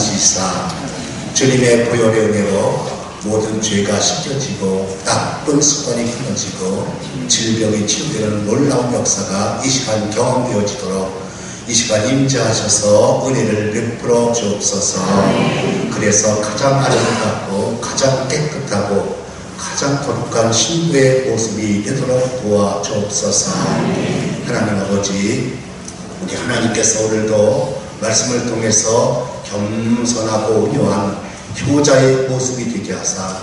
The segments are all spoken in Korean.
만지사 주님의 보혈의 은혜로 모든 죄가 씻겨지고 나쁜 습관이 끊어지고 질병이 치유되는 놀라운 역사가 이 시간 경험되어지도록 이 시간 임재하셔서 은혜를 베풀어 주옵소서. 그래서 가장 아름답고 가장 깨끗하고 가장 거룩한 신부의 모습이 되도록 도와주옵소서. 하나님 아버지, 우리 하나님께서 오늘도 말씀을 통해서 겸손하고 온유한 효자의 모습이 되게 하사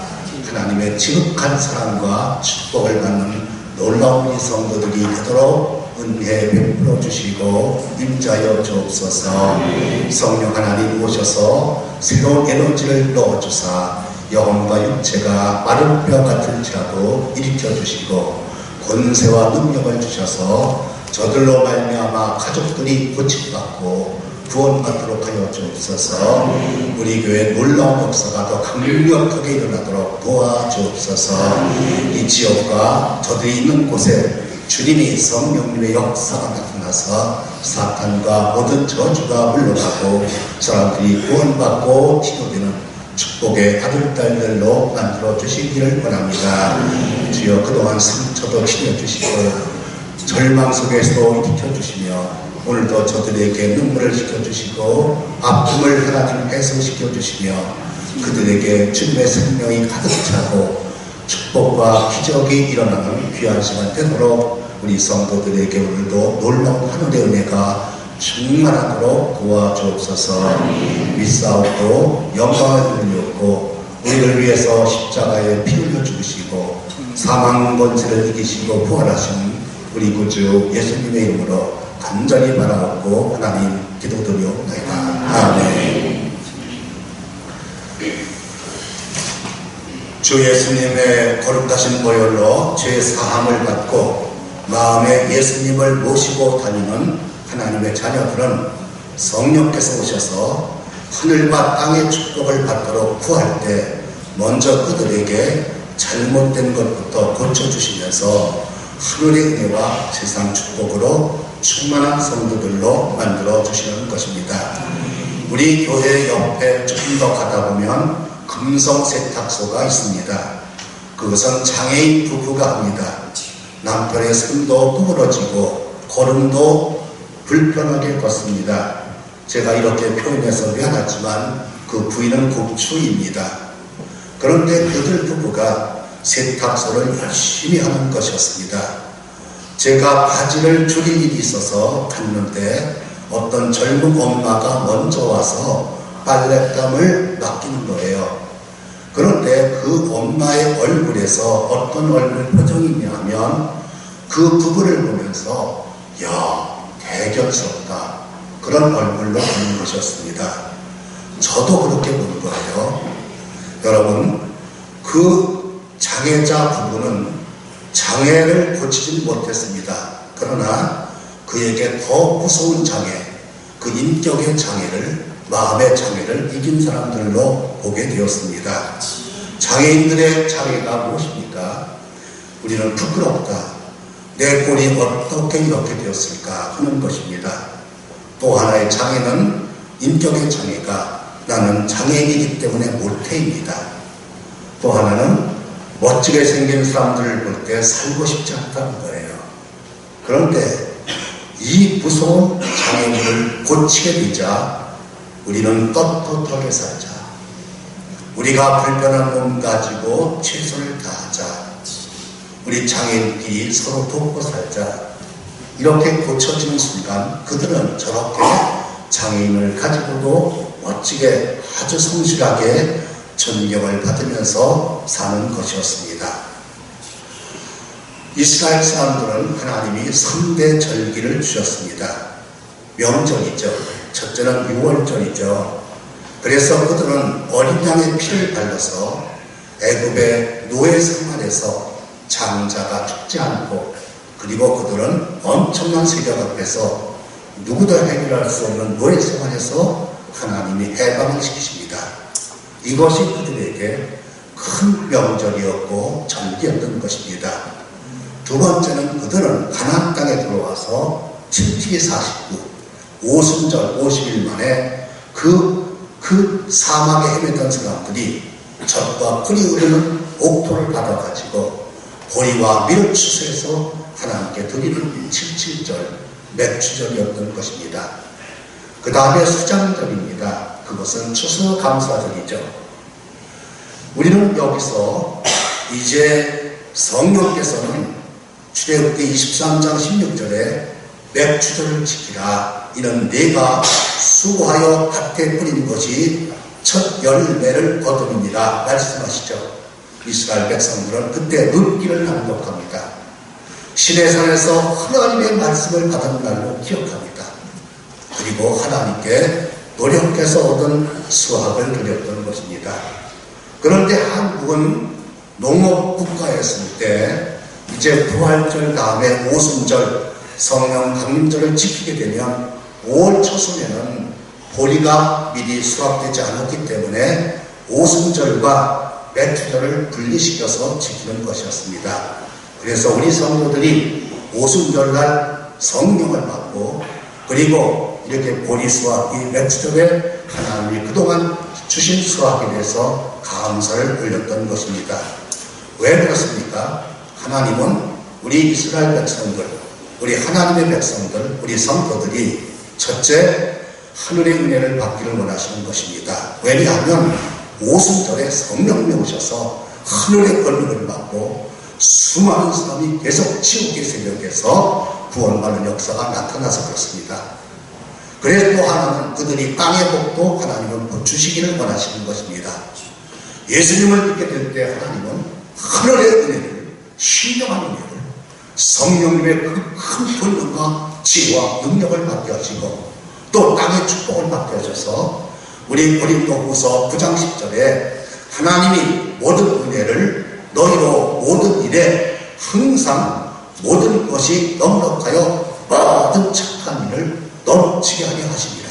하나님의 지극한 사랑과 축복을 받는 놀라운 우리 성도들이 되도록 은혜 베풀어 주시고 임자여 주옵소서. 성령 하나님 오셔서 새로운 에너지를 넣어주사 영혼과 육체가 마른 뼈 같을지라도 일으켜 주시고 권세와 능력을 주셔서 저들로 말미암아 가족들이 고침받고 구원받도록 하여 주옵소서. 우리 교회 놀라운 역사가 더 강력하게 일어나도록 도와주옵소서. 이 지역과 저들이 있는 곳에 주님이 성령님의 역사가 나타나서 사탄과 모든 저주가 물러가고 사람들이 구원받고 치료되는 축복의 아들, 딸들로 만들어 주시기를 원합니다. 주여 그동안 상처도 치료주시고 절망 속에서도 일으켜주시며 오늘도 저들에게 눈물을 식혀주시고 아픔을 하나님 해소시켜주시며 그들에게 주님의 생명이 가득 차고 축복과 기적이 일어나는 귀한 시간 되도록 우리 성도들에게 오늘도 놀라운 하늘의 은혜가 충만하도록 도와주옵소서. 믿사옵고 영광을 돌렸고 우리를 위해서 십자가에 피 흘려 죽으시고 사망 권세를 이기시고 부활하신 우리 구주 예수님의 이름으로 간절히 바라옵고 하나님 기도드리옵나이다. 아멘. 주 예수님의 거룩하신 보혈로 죄 사함을 받고 마음에 예수님을 모시고 다니는 하나님의 자녀들은 성령께서 오셔서 하늘과 땅의 축복을 받도록 구할 때 먼저 그들에게 잘못된 것부터 고쳐주시면서 하늘의 은혜와 세상 축복으로 충만한 성도들로 만들어 주시는 것입니다. 우리 교회 옆에 조금 더 가다 보면 금성 세탁소가 있습니다. 그것은 장애인 부부가 합니다. 남편의 손도 구부러지고 걸음도 불편하게 걷습니다. 제가 이렇게 표현해서 미안하지만 그 부인은 국추입니다. 그런데 그들 부부가 세탁소를 열심히 하는 것이었습니다. 제가 바지를 줄일 일이 있어서 갔는데 어떤 젊은 엄마가 먼저 와서 빨랫감을 맡기는 거예요. 그런데 그 엄마의 얼굴에서 어떤 얼굴 표정이냐 하면 그 부부를 보면서 야, 대견스럽다, 그런 얼굴로 보는 것이었습니다. 저도 그렇게 보는 거예요. 여러분, 그 장애자 부부는 장애를 고치지 못했습니다. 그러나 그에게 더 무서운 장애, 그 인격의 장애를, 마음의 장애를 이긴 사람들로 보게 되었습니다. 장애인들의 장애가 무엇입니까? 우리는 부끄럽다, 내 꼴이 어떻게 이렇게 되었을까 하는 것입니다. 또 하나의 장애는 인격의 장애가 나는 장애인이기 때문에 못해입니다. 또 하나는 멋지게 생긴 사람들을 볼 때 살고 싶지 않다는 거예요. 그런데 이 무서운 장애물을 고치게 되자 우리는 떳떳하게 살자. 우리가 불편한 몸 가지고 최선을 다하자. 우리 장애인끼리 서로 돕고 살자. 이렇게 고쳐지는 순간 그들은 저렇게 장애인을 가지고도 멋지게 아주 성실하게 존경을 받으면서 사는 것이었습니다. 이스라엘 사람들은 하나님이 3대 절기를 주셨습니다. 명절이죠. 첫째는 6월절이죠. 그래서 그들은 어린 양의 피를 발라서 애굽의 노예 생활에서 장자가 죽지 않고, 그리고 그들은 엄청난 세력 앞에서 누구도 해결할 수 없는 노예 생활에서 하나님이 해방을 시키십니다. 이것이 그들에게 큰 명절이었고 절기였던 것입니다. 두 번째는 그들은 가나안 땅에 들어와서 7지 49, 오순절 50일 만에 그 그 사막에 헤매던 사람들이 젖과 꿀이 흐르는 옥토를 받아가지고 보리와 밀을 추수해서 하나님께 드리는 77절 맥주절이었던 것입니다. 그 다음에 수장절입니다. 그것은 추수감사절이죠. 우리는 여기서 이제 성령께서는 출애굽기 23장 16절에 맥주절을 지키라. 이는 네가 수고하여 밭에 뿌린 것이 첫 열매를 거두느니라 말씀하시죠. 이스라엘 백성들은 그때 눕기를 낭독합니다. 시내산에서 하나님의 말씀을 받은 날로 기억합니다. 그리고 하나님께 노력해서 얻은 수확을 드렸던 것입니다. 그런데 한국은 농업국가였을 때 이제 부활절 다음에 오순절 성령 강림절을 지키게 되면 5월 초순에는 보리가 미리 수확되지 않았기 때문에 오순절과 맥주절을 분리시켜서 지키는 것이었습니다. 그래서 우리 성도들이 오순절날 성령을 받고 그리고 이렇게 보리 수확이 맥주절에 하나님이 그동안 주신 수확에 대해서 감사를 올렸던 것입니다. 왜 그렇습니까? 하나님은 우리 이스라엘 백성들, 우리 하나님의 백성들, 우리 성도들이 첫째 하늘의 은혜를 받기를 원하시는 것입니다. 왜냐하면 오순절에 성령님이 오셔서 하늘의 권능을 받고 수많은 사람이 계속 지옥의 세력에서 구원받는 역사가 나타나서 그렇습니다. 그래서 또 하나는 그들이 땅의 복도 하나님은 주시기를 원하시는 것입니다. 예수님을 믿게 될 때 하나님은 하늘의 은혜를, 신령한 은혜를, 성령님의 그 큰 권능과 지혜와 능력을 받게 하시고 또 땅의 축복을 받게 하셔서 우리 고린도후서 9장 10절에 하나님이 모든 은혜를 너희로 모든 일에 항상 모든 것이 넉넉하여 모든 착한 일을 넘치게 하게 하십니다.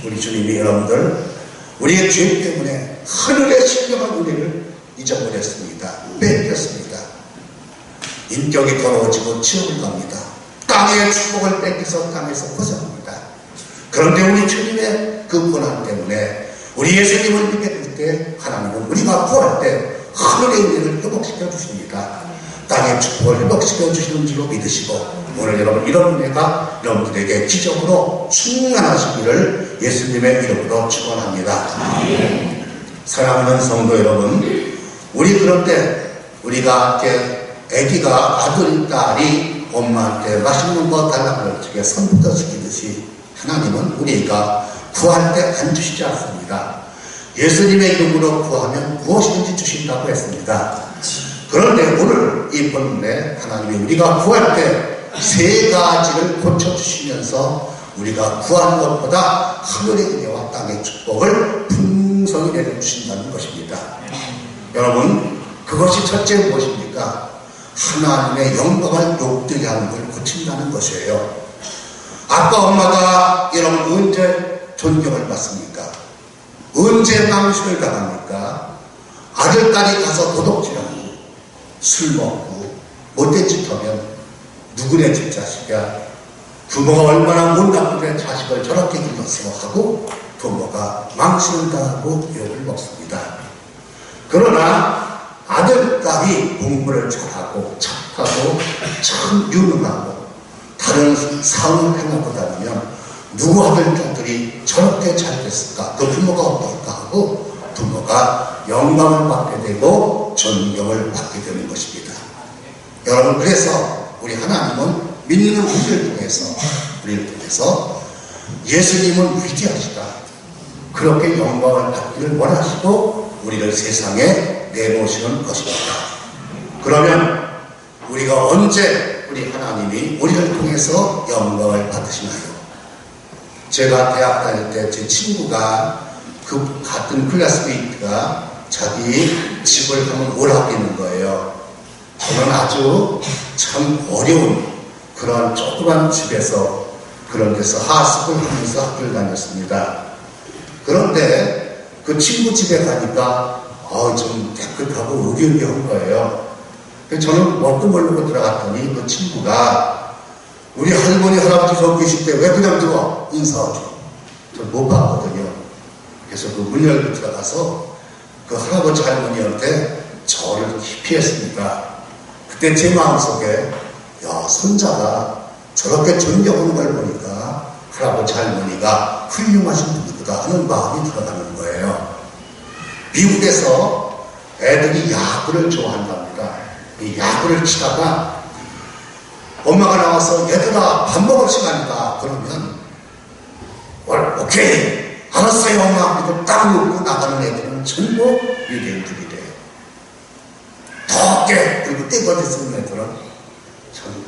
우리 주님이 여러분들 우리의 죄 때문에 하늘의 신령한 은혜를 잊어버렸습니다. 뺏겼습니다. 인격이 더러워지고 지옥을 갑니다. 땅의 축복을 뺏겨서 땅에서 벗어납니다. 그런데 우리 주님의 그 고난 때문에 우리 예수님을 믿게 될 때 하나님은 우리가 구할 때 하늘의 은혜를 회복시켜 주십니다. 땅의 축복을 회복시켜 주시는 줄로 믿으시고 오늘 여러분 이런 은혜가 여러분들에게 기적으로 충만하시기를 예수님의 이름으로 축원합니다. 사랑하는 성도 여러분, 우리 그런데 우리가 아기가 아들, 딸이 엄마한테 맛있는 거 달라고 어떻게 선부터 시키듯이 하나님은 우리가 구할 때 안 주시지 않습니다. 예수님의 이름으로 구하면 무엇이든지 주신다고 했습니다. 그런데 오늘 이 본문에 하나님이 우리가 구할 때 세 가지를 고쳐주시면서 우리가 구하는 것보다 하늘의 은혜와 땅의 축복을 풍성히 내려주신다는 것입니다. 여러분, 그것이 첫째 무엇입니까? 하나님의 영광을 욕되게 하는 걸 고친다는 것이에요. 아빠 엄마가 여러분 언제 존경을 받습니까? 언제 망신을 당합니까? 아들 딸이 가서 도둑질하고 술 먹고 못된 짓 하면 누구네 집 자식이야? 부모가 얼마나 못나쁜데 자식을 저렇게 길렀어 하고 부모가 망신을 당하고 욕을 먹습니다. 그러나 아들 딸이 공부를 잘하고 착하고 참 유능하고 다른 상을 행하고 다니면 누구 아들 딸들이 저렇게 잘 됐을까? 그 부모가 어떨까 하고 부모가 영광을 받게 되고 존경을 받게 되는 것입니다. 여러분, 그래서 우리 하나님은 믿는 우리를 통해서 예수님은 위대하시다. 그렇게 영광을 받기를 원하시고 우리를 세상에 내놓으시는 것입니다. 그러면 우리가 언제 우리 하나님이 우리를 통해서 영광을 받으시나요? 제가 대학 다닐 때 제 친구가 그 같은 클래스메이트가 자기 집을 한번 오락기는 거예요. 저는 아주 참 어려운 그런 조그만 집에서 그런 데서 하숙을 하면서 학교를 다녔습니다. 그런데 그 친구 집에 가니까 좀 깨끗하고 의기의기한 거예요. 저는 먹고 모르고 들어갔더니 그 친구가 우리 할머니 할아버지 저 계실 때 왜 그냥 들어와 인사하죠. 저 못 봤거든요. 그래서 그 문 열고 들어가서 그 할아버지 할머니한테 절을 깊이 했습니다. 그때 제 마음속에 야, 손자가 저렇게 존경하는 걸 보니까 할아버지 할머니가 훌륭하신 분이구나 하는 마음이 들어가는 거예요. 미국에서 애들이 야구를 좋아한답니다. 이 야구를 치다가 엄마가 나와서 얘들아 밥 먹을 시간이다 그러면 오케이 알았어요 엄마 이거 딱 놓고 나가는 애들은 전부 유대인들이래요. 덥게 그리고 떼거지 쓰는 애들은 참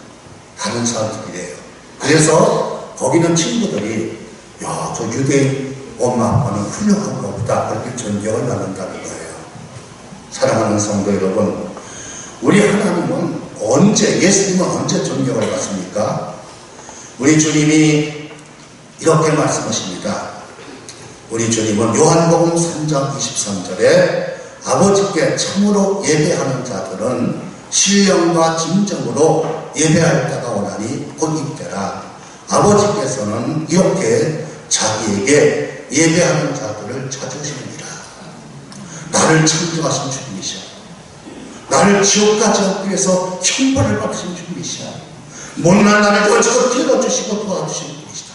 다른 사람들이래요. 그래서 거기는 친구들이 야, 저 유대인 엄마 아빠는 훌륭한 것보다 그렇게 존경을 나눈다는 거예요. 사랑하는 성도 여러분, 우리 하나님은 예수님은 언제 존경을 받습니까? 우리 주님이 이렇게 말씀하십니다. 우리 주님은 요한복음 3장 23절에 아버지께 참으로 예배하는 자들은 신령과 진정으로 예배할 때가 오나니 곧 이때라. 아버지께서는 이렇게 자기에게 예배하는 자들을 찾으시느니라. 나를 창조하신 주님이시여, 나를 지옥까지 얻기 위해서 형벌을 받으신 주님이시여, 못난 나를 거쳐서 길어주시고 도와주신 분이시다.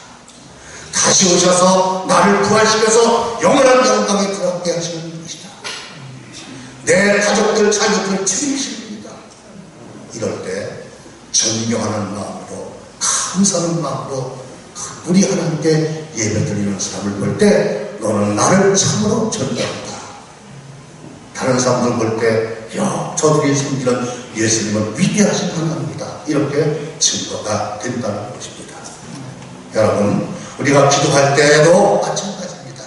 다시 오셔서 나를 구하시면서 영원한 영광에 들어가게 하시는 분이시다. 내 가족들 자녀들을 책임지신 분이다. 이럴 때 존경하는 마음으로 감사하는 마음으로 우리 하나님께 예배드리는 사람을 볼 때 너는 나를 참으로 존경한다. 다른 사람들 볼 때 야, 저들이 섬기는 예수님은 위대하신 하나님이다. 이렇게 증거가 된다는 것입니다. 여러분, 우리가 기도할 때도 마찬가지입니다.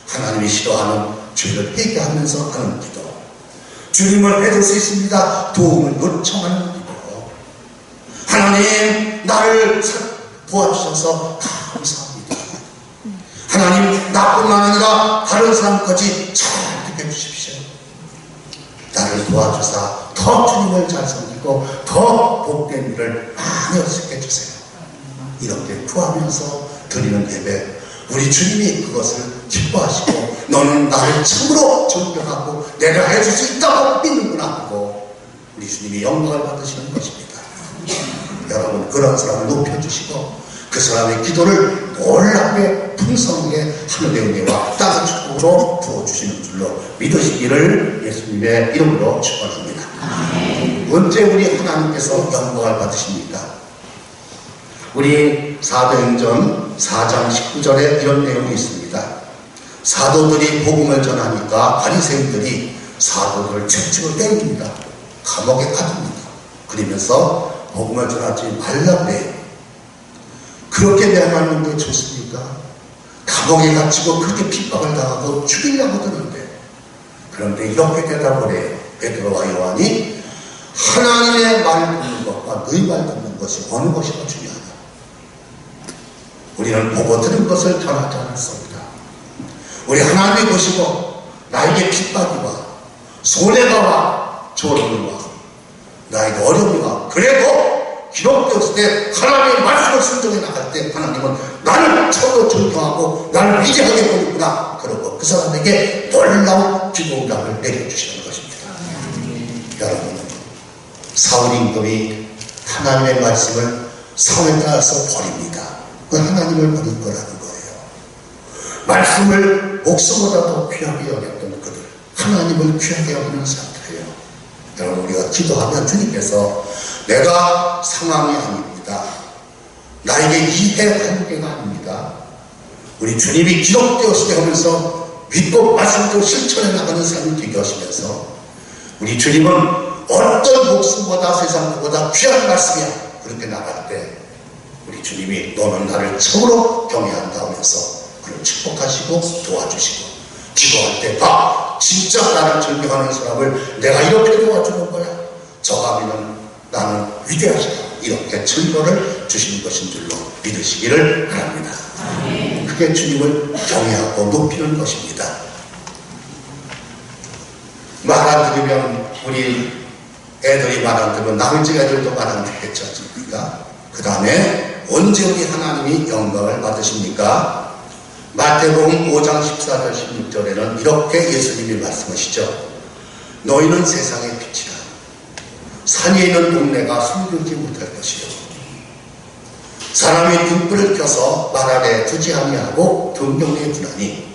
하나님이 싫어하는 죄를 회개하면서 하는 기도, 주님을 해줄 수 있습니다. 도움을 요청하는 기도, 하나님 나를 도와주셔서 감사합니다. 하나님 나뿐만 아니라 다른 사람까지 잘 듣게 해주십시오. 나를 도와주사 더 주님을 잘 섬기고 더 복된 일을 많이 얻게 해주세요. 이렇게 구하면서 드리는 예배, 우리 주님이 그것을 기뻐하시고 너는 나를 참으로 존경하고 내가 해줄 수 있다고 믿는구나 하고 우리 주님이 영광을 받으시는 것입니다. 여러분, 그런 사람을 높여주시고 그 사람의 기도를 놀랍게 풍성하게 하늘의 은혜와 땅의 축복으로 부어주시는 줄로 믿으시기를 예수님의 이름으로 축원합니다. 언제 우리 하나님께서 영광을 받으십니까? 우리 사도행전 4장 19절에 이런 내용이 있습니다. 사도들이 복음을 전하니까 바리새인들이 사도들을 채찍으로 때립니다. 감옥에 가둡니다. 그러면서 복음을 전하지 말라고 해요. 그렇게 명하는 게 좋습니까? 감옥에 갇히고 그렇게 핍박을 당하고 죽이려고 드는데, 그런데 이렇게 대답을 해요. 베드로와 요한이 하나님의 말 듣는 것과 너희 말 듣는 것이 어느 것이 더 중요하냐? 우리는 보고 들은 것을 전하지 않았습니다. 우리 하나님이 보시고 나에게 핍박이 와, 손해가 와, 조롱이 와, 나에게 어려움이 와, 그래도 기록되었을 때 하나님의 말씀을 순종해 나갈 때 하나님은 나를 처음으로 존경하고 나를 위대하게 보는구나, 그러고 그 사람에게 놀라운 기도감을 내려주시는 것입니다. 여러분, 사울 임금이 하나님의 말씀을 사울에 따라서 버립니다. 그 하나님을 버린 거라는 거예요. 말씀을 목숨보다 더 귀하게 여겼던 그들, 하나님을 귀하게 여기는 사람들이에요. 여러분, 우리가 기도하면 주님께서 내가 상황이 아닙니다, 나에게 이해할 문제가 아닙니다, 우리 주님이 기록되었을 때 하면서 믿고 말씀대로 실천해 나가는 삶을 되게 하시면서 우리 주님은 어떤 목숨보다 세상보다 귀한 말씀이야, 그렇게 나갈 때 우리 주님이 너는 나를 처음으로 경외한다 하면서 그를 축복하시고 도와주시고, 기도할 때 봐, 진짜 나를 존경하는 사람을 내가 이렇게 도와주는 거야, 저가면은 나는 위대하시다, 이렇게 증거를 주시는 것인 줄로 믿으시기를 바랍니다. 그게 주님을 경외하고 높이는 것입니다. 말 안 들으면 우리 애들이 말 안 들으면 남의 애들도 말 안 듣겠지 않습니까? 그 다음에 언제 우리 하나님이 영광을 받으십니까? 마태복음 5장 14절 16절에는 이렇게 예수님이 말씀하시죠. 너희는 세상의 빛이라. 산에 있는 동네가 숨기지 못할 것이요. 사람이 등불을 켜서 말 아래 두지 아니하고 등경에 두나니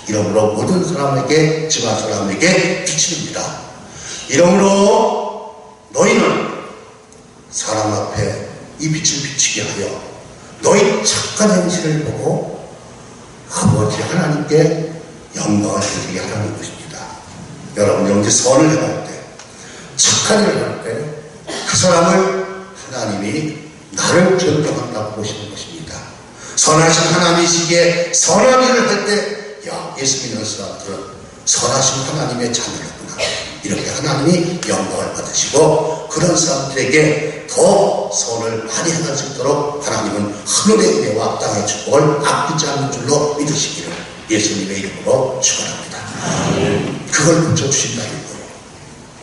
이러므로 모든 사람에게 집안 사람에게 비치릅니다. 이러므로 너희는 사람 앞에 이 빛을 비치게 하여 너희 착한 행실을 보고 아버지 하나님께 영광을 드리게 하라는 것입니다. 여러분 여기 선을 행할 때 착한 일을 할 때 그 사람을 하나님이 나를 존경한다고 보시는 것입니다. 선하신 하나님이시기에 선한 일을 할 때 예수 믿는 사람들은 선하신 하나님의 자녀였구나. 이렇게 하나님이 영광을 받으시고 그런 사람들에게 더 선을 많이 행할 수 있도록 하나님은 하늘의 은혜와 땅의 축복을 아끼지 않는 줄로 믿으시기를 예수님의 이름으로 축원합니다. 그걸 붙여주신다는 거예요.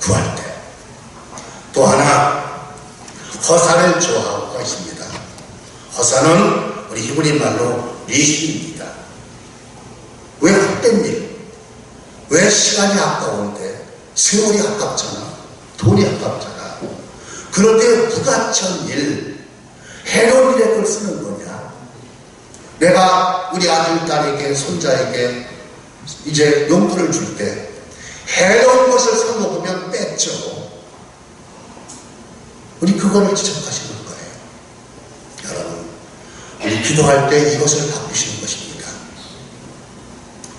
구할 때. 또 하나 허사를 좋아하고가 있습니다. 허사는 우리 히브리 말로 리신입니다. 왜 헛된 일? 왜 시간이 아까운데? 세월이 아깝잖아. 돈이 아깝잖아. 그런데 부가천 일, 해로운 일에 그걸 쓰는 거냐? 내가 우리 아들, 딸에게, 손자에게 이제 용돈을 줄 때 해로운 것을 사먹으면 뺐죠. 우리 그거를 지적하시는 거예요. 여러분, 우리 기도할 때 이것을 바꾸시는 것입니다.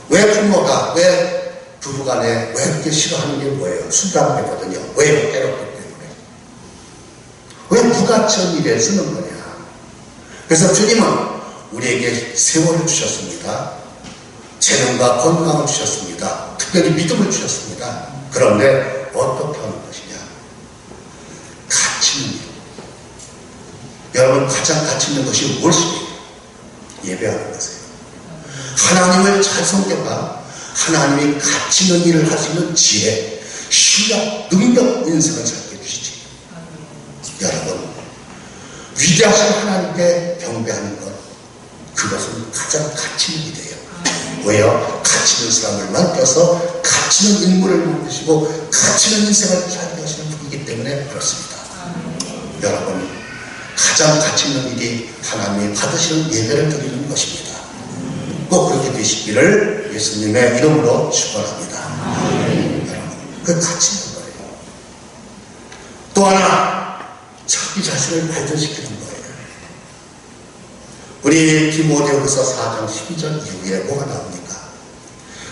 왜 부모가, 왜 부부간에 왜 이렇게 싫어하는 게 뭐예요? 술담배거든요. 왜요? 때렸기 때문에. 왜 부가천 일에 쓰는 거냐? 그래서 주님은 우리에게 세월을 주셨습니다. 재능과 건강을 주셨습니다. 특별히 믿음을 주셨습니다. 그런데 어떻게 하는 것이냐? 가치 있는 일. 여러분 가장 가치 있는 것이 무엇이에요? 예배하는 것이에요. 하나님을 잘 섬겨봐. 하나님이 가치 있는 일을 할 수 있는 지혜, 실력, 능력, 인생을 살게 해주시지. 여러분 위대하신 하나님께 경배하는 것, 그것은 가장 가치 있는 일이에요. 왜요? 가치 있는 사람을 만나서 가치 있는 인물을 만드시고 가치 있는 인생을 살게 하시는 분이기 때문에 그렇습니다. 여러분 가장 가치 있는 일이 하나님이 받으시는 예배를 드리는 것입니다. 꼭 그렇게 되시기를 예수님의 이름으로 축원합니다. 여러분 그 가치 있는 거예요. 또 하나 자기 자신을 발전시키는 거예요. 우리 디모데후서 4장 12절 이후에 뭐가 나옵니까?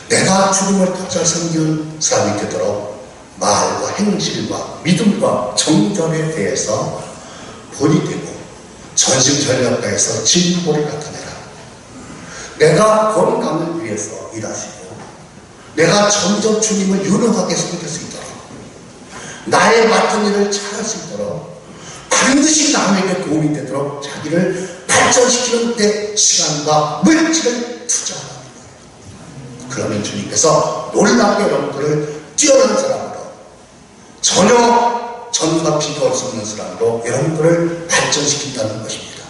내가 주님을 더 잘 섬기는 사람이 되도록 말과 행실과 믿음과 정절에 대해서 본이 되고 전심전력다해서 진보를 나타내라. 내가 건강을 위해서 일하시고 내가 점점 주님을 유능하게 섬길 수 있도록 나의 맡은 일을 잘할 수 있도록 반드시 남에게 도움이 되도록 자기를 발전시키는 데 시간과 물질을 투자합니다. 그러면 주님께서 놀랍게 여러분들을 뛰어난 사람으로 전혀 전과 비교할 수 없는 사람으로 여러분들을 발전시킨다는 것입니다.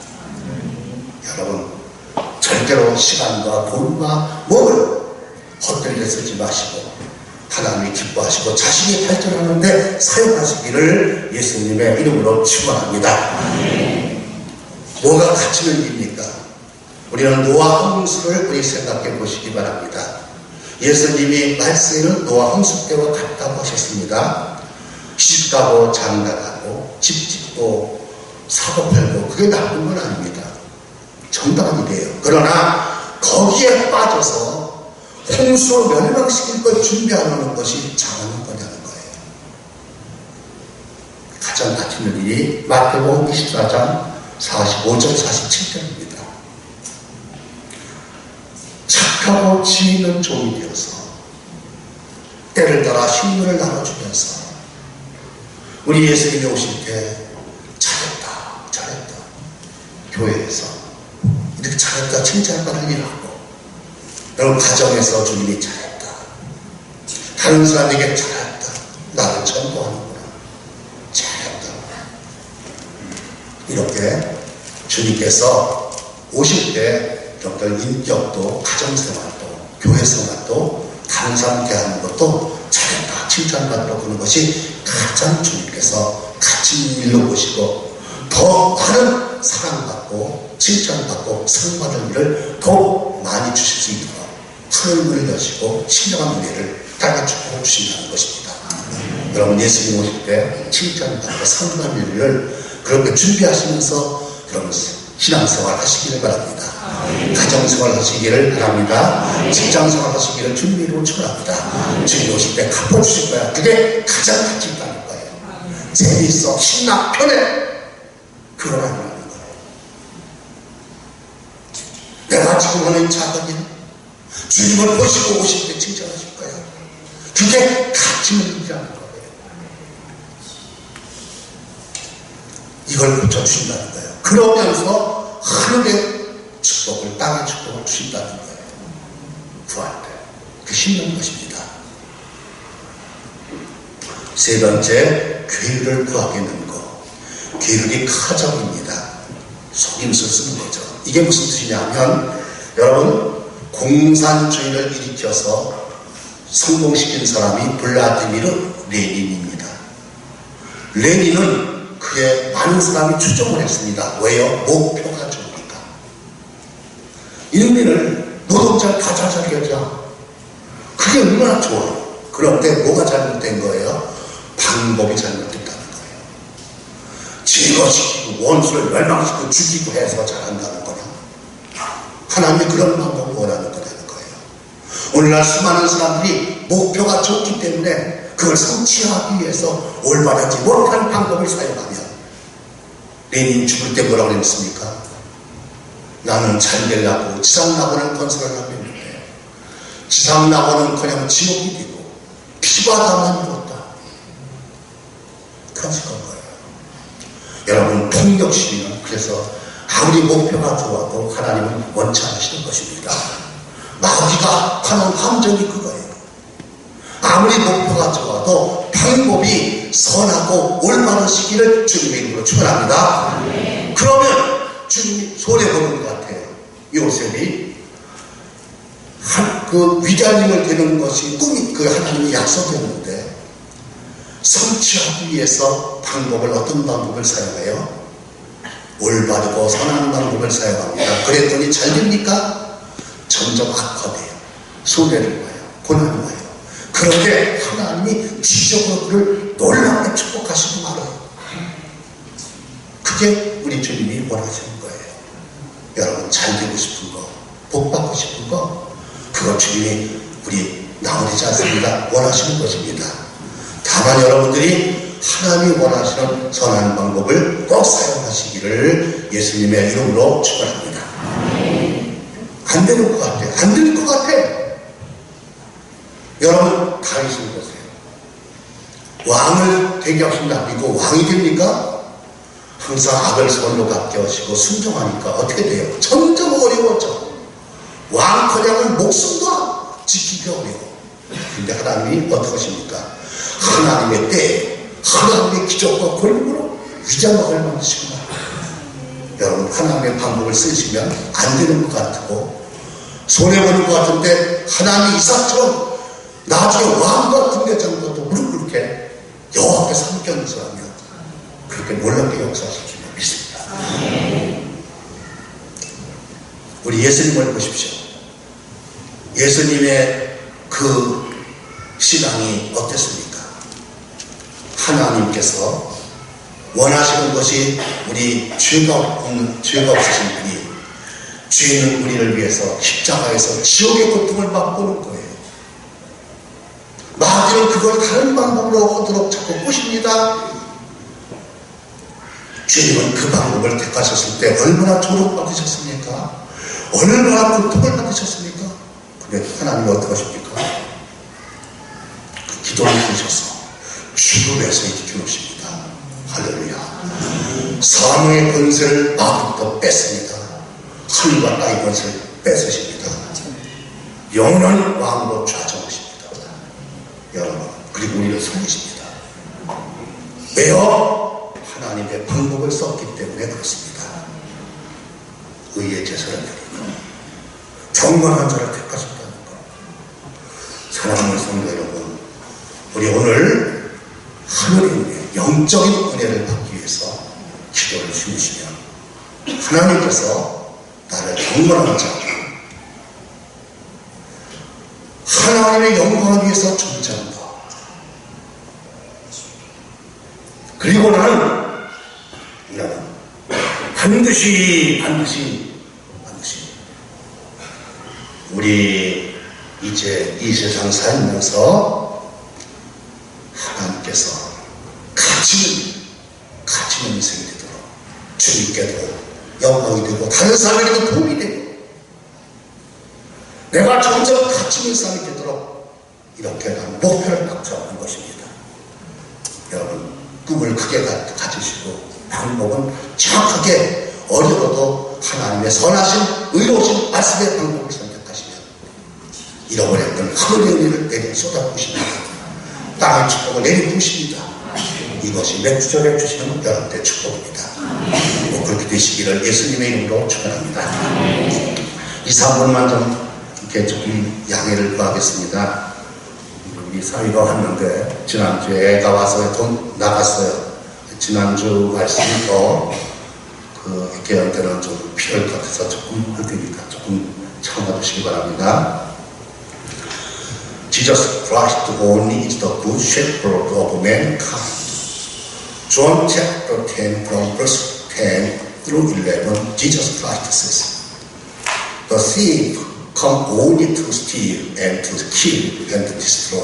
여러분 절대로 시간과 돈과 몸을 헛되게 쓰지 마시고 하나님이 기뻐하시고 자신이 발전하는데 사용하시기를 예수님의 이름으로 축원합니다. 뭐가 가치 있는 일입니까? 우리는 노아 홍수를 우리 생각해 보시기 바랍니다. 예수님이 말세는 노아 홍수 때와 같다고 하셨습니다. 시집가고 장가가고 집 짓고 사고 팔고 그게 나쁜 건 아닙니다. 정당한 일이에요. 그러나 거기에 빠져서 홍수로 멸망시킬 걸 준비하는 것이 잘하는 거냐는 거예요. 가장 가치 있는 일이 마태복음 24장 45절 47절입니다. 착하고 지혜 있는 종이 되어서 때를 따라 식물을 나눠주면서 우리 예수님이 오실 때 잘했다 교회에서 이렇게 잘했다 칭찬받을 일하고 여러분 가정에서 주님이 잘했다 다른 사람에게 잘했다 나를 전도하는구나 잘했다 이렇게 주님께서 오실 때 여러분들 인격도, 가정생활도, 교회생활도, 다른 사람 대하는 것도 잘했다, 칭찬받도록 하는 것이 가장 주님께서 가치 일로 보시고 더 많은 사랑받고 칭찬받고 상받을 일을 더 많이 주실 수 있도록 하늘 문을 여시고 신령한 은혜를 땅에 주고 주신다는 것입니다. 여러분 예수님 오실 때 칭찬받고 상받을 일을 그렇게 준비하시면서 여러분 신앙생활 하시기를 바랍니다. 가정생활 하시기를 바랍니다. 직장생활 하시기를 주님으로 축원합니다. 주님 오실 때 갚아주실 거야. 그게 가장 가치 있다는 거예요. 재미있어, 신나, 편해. 그걸 아니라는 거예요. 내가 지금 하는 작은 일, 주님을 보시고 오실 때 칭찬하실 거예요. 그게 가치 있는 일이라는 거예요. 이걸 고쳐주신다는 거예요. 그러면서 하늘의 축복을, 땅의 축복을 주신다는 거예요. 구할 때. 그 힘든 것입니다. 세 번째, 괴를 구하겠는 것. 괴력이 가정입니다. 속임수 쓰는 거죠. 이게 무슨 뜻이냐면, 여러분, 공산주의를 일으켜서 성공시킨 사람이 블라디미르 레닌입니다. 레닌은 그의 많은 사람이 추종을 했습니다. 왜요? 목표가 좋으니까. 인민을 노동자를 다 자살하자. 그게 얼마나 좋아요. 그런데 뭐가 잘못된 거예요? 방법이 잘못됐다는 거예요. 제거시키고 원수를 멸망시키고 죽이고 해서 잘한다는 거냐? 하나님이 그런 방법을 원하는 거라는 거예요. 오늘날 수많은 사람들이 목표가 좋기 때문에 그걸 성취하기 위해서 올바르지 못한 방법을 사용하면 레닌 죽을 때 뭐라고 그랬습니까? 나는 잘 되려고 지상낙원을 건설하려고 했는데 지상낙원은 그냥 지옥이 되고 피바다만 이뤘다. 그런 거예요. 여러분 폭력시위는 그래서 아무리 목표가 좋아도 하나님은 원치 않으시는 것입니다. 마귀가 하는 함정이 그거예요. 아무리 목표가 좋아도 방법이 선하고 올바르시기를 주님의 이름으로 축원합니다. 그러면 주님이 손해보는 것 같아요. 요셉이 그 위자님을 되는 것이 꿈이 그 하나님의 약속이었는데 성취하기 위해서 방법을 어떤 방법을 사용해요? 올바르고 선한 방법을 사용합니다. 그랬더니 잘 됩니까? 점점 악화돼요. 손해를 봐요. 고난을 봐요. 그런데 하나님이 지적으로 그를 놀랍게 축복하시고 말아요. 그게 우리 주님이 원하시는 거예요. 여러분 잘 되고 싶은 거, 복 받고 싶은 거, 그거 주님이 우리 나오지 않습니다. 원하시는 것입니다. 다만 여러분들이 하나님이 원하시는 선한 방법을 꼭 사용하시기를 예수님의 이름으로 축원합니다. 안 되는 것 같아요. 안 될 것 같아요. 여러분 다윗을 보세요. 왕을 되게 하신 납이고 왕이 됩니까? 항상 악을 선로 갖게 하시고 순종하니까 어떻게 돼요? 점점 어려워져. 왕커녕은 목숨도 지키기 어려워. 근데 하나님이 어떻게 하십니까? 하나님의 때 하나님의 기적과 권능으로 위장막을 만드시고 여러분 하나님의 방법을 쓰시면 안 되는 것 같고 손해보는 것 같은데 하나님이 이삭처럼 나중에 왕 같은 대장도 무릎 꿇게 여호와 앞에 삼견서하며 그렇게 놀랍게 역사하실 줄 믿습니다. 우리 예수님을 보십시오. 예수님의 그 신앙이 어땠습니까? 하나님께서 원하시는 것이 우리 죄가 없으신 분이 죄 있는 우리를 위해서 십자가에서 지옥의 고통을 맛보는 거예요. 마귀는 그걸 다른 방법으로 하도록 자꾸 꼬십니다. 주님은 그 방법을 택하셨을 때 얼마나 조롱받으셨습니까? 얼마나 고통을 받으셨습니까? 근데 하나님이 어떻게 하십니까? 그 기도를 들으셔서 죽음에서 일으켜놓으십니다. 할렐루야. 사망의 권세를 마귀부터 뺐습니다. 하늘과 땅의 권세를 뺏으십니다. 영원한 왕으로 좌정하십니다. 여러분, 그리고 우리를 섬기십니다. 왜요? 하나님의 방법을 썼기 때문에 그렇습니다. 의의 제사를 드리고 영원한 자를 택하셨다는 것. 사랑하는 성도 여러분, 우리 오늘 하늘의 은혜, 영적인 은혜를 받기 위해서 기도를 주시면 하나님께서 나를 영원한 자, 하나님의 영광을 위해서 존재한다. 그리고 나는 반드시 우리 이제 이 세상 살면서 하나님께서 가치는 인생이 되도록 주님께도 영광이 되고 다른 사람에게도 도움이 되고 내가 점점 가치는 삶이 되도록 이렇게 나는 목표를 딱 잡는 것입니다. 여러분 꿈을 크게 가지시고 방법은 정확하게 어려워도 하나님의 선하신 의로우신 말씀의 방법을 선택하시면 잃어버렸던 하늘의 은혜를 내려 쏟아부으십니다. 땅의 축복을 내려부으십니다. 이것이 몇 주전에 주시는 여러분의 축복입니다. 뭐 그렇게 되시기를 예수님의 이름으로 축원합니다. 2, 3분만 좀 이렇게 조금 양해를 구하겠습니다. 우리 사위가 왔는데 지난주에 애가 와서 좀 나갔어요. 지난주 말씀이 더 걔한테는 좀 필요할 것 같아서 조금 할 테니까 조금 참아주시기 바랍니다. Jesus Christ only is the good shepherd of mankind. John chapter 10 from verse 10 through 11, Jesus Christ says, the thief come only to steal and to kill and to destroy.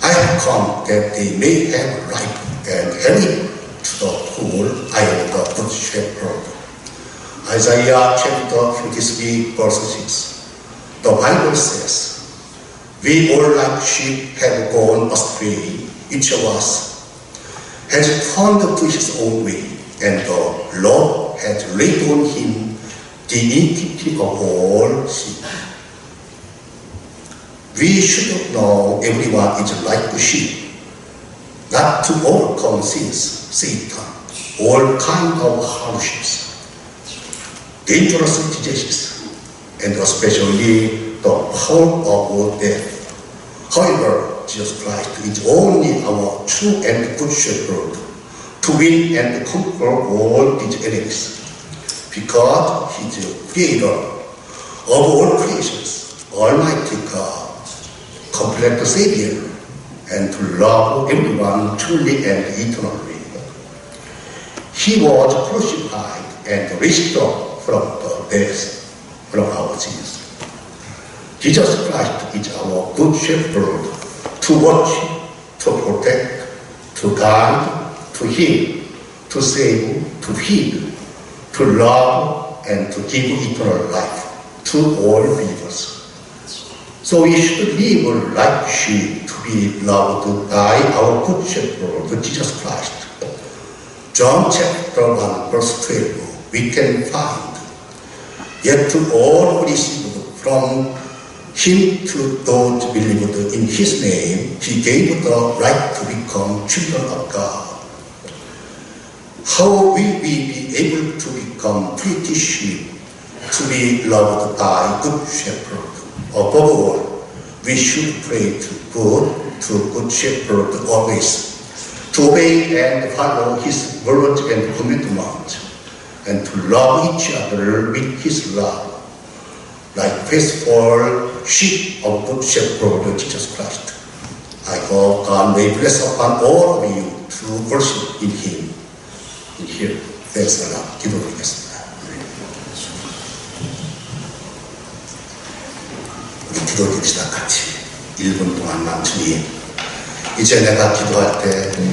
I have come that they may have life and have it to the full. I am the good shepherd. Isaiah chapter 53 verse 6. The Bible says, we all like sheep have gone astray, each of us has turned to his own way, and the Lord has laid on him the iniquity of all sheep. We should know everyone is like a sheep, not to overcome sins, Satan, all kind of hardships, dangerous diseases, and especially the power of death. However, Jesus Christ is only our true and good shepherd to win and conquer all his enemies, because he is the creator of all creations, Almighty God, complete Savior, and to love everyone truly and eternally. He was crucified and restored from the death from our sins. Jesus Christ is our good shepherd to watch, to protect, to guide, to heal, to save, to feed, to love, and to give eternal life to all believers. So we should live like sheep to be loved by our good shepherd, Jesus Christ. John chapter 1 verse 12 we can find, yet to all who received from him, to those believed in his name, he gave the right to become children of God. How will we be able to become pretty sheep, to be loved by good shepherd? Above all, we should pray to good shepherd always, to obey and follow his words and commandments, and to love each other with his love, like faithful sheep of good shepherd Jesus Christ. I hope God may bless upon all of you to worship in him. In here, thanks a lot. 기도드리겠습니다. 우리 기도드립시다 같이. 1분 동안만 주님, 이제 내가 기도할 때